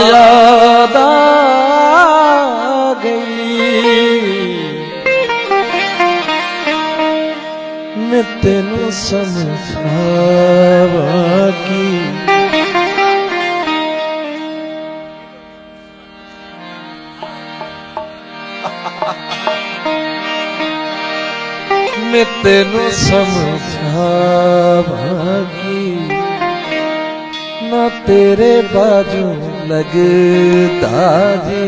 याद आ गई मैं तेनू समझावा की मैं तेनू समझावा की ना तेरे बाजू लगता जी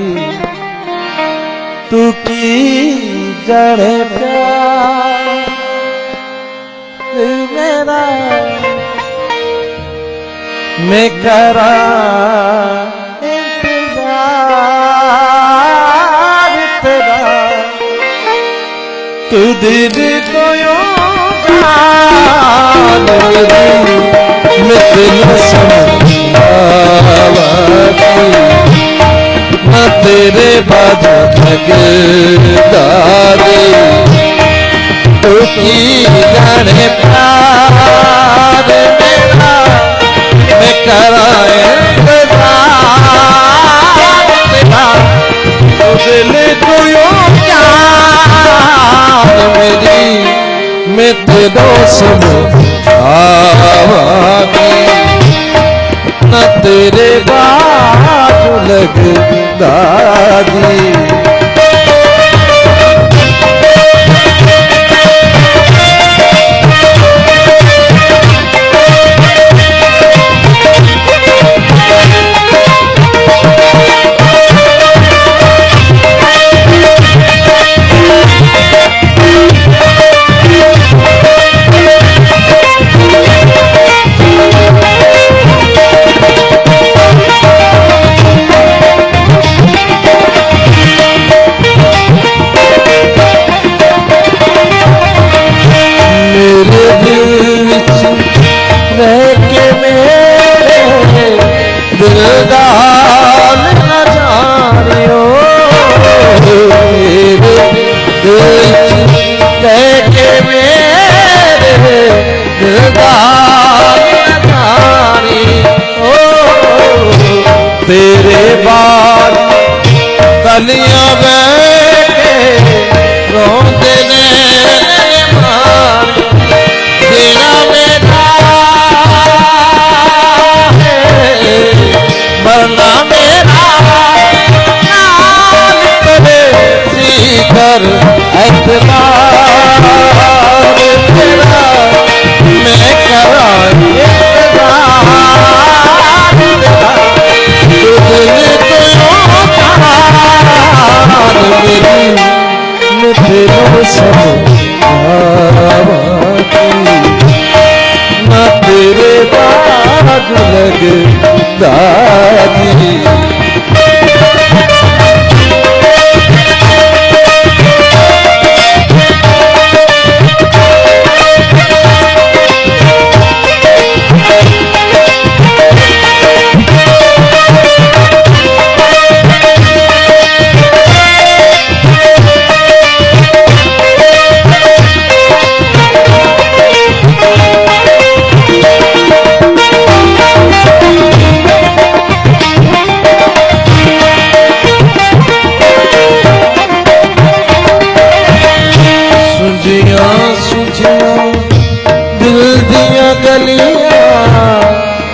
तू की जाने प्यार मेरा मैं करा इंतजार तेरा तू दिल को यूं जान मैं तेनू समझावा मैं तेरे बाजू लगदार तू की जाने प्यार मेरा मैं करा इंतजार तेरा तू दिल को यूं जान मेरी मैं तेनू समझावा न तेरे बाजू लगदा जी तेरे बाद कलियां बैठे रोंदे ने मार तेरा मेरा है मरना मेरा नाल तेरे सीकर एतबार तेरा मैं करा ना तेरे बाजू लगदा जी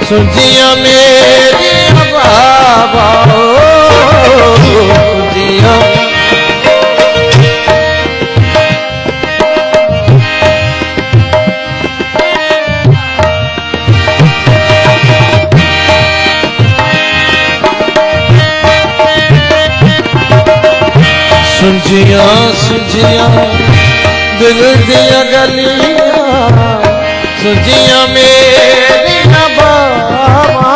सुजिया मेरी बाबा सुजिया सुझिया सुझिया दिल दिया गलियां सुझिया मेरिया बाबा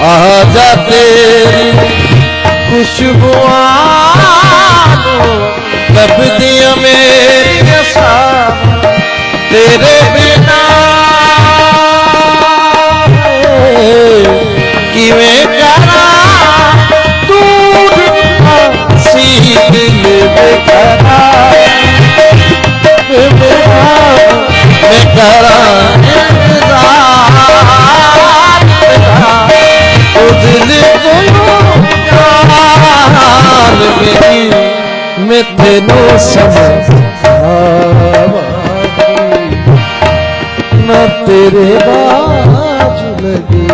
आजा तेरी खुशबुआ लब दिया मेरी सामा तेरे बिना किवें करा दिल बेकरा मैं करा ओ दिल मैं तेनो समझ न तेरे बाजू लगी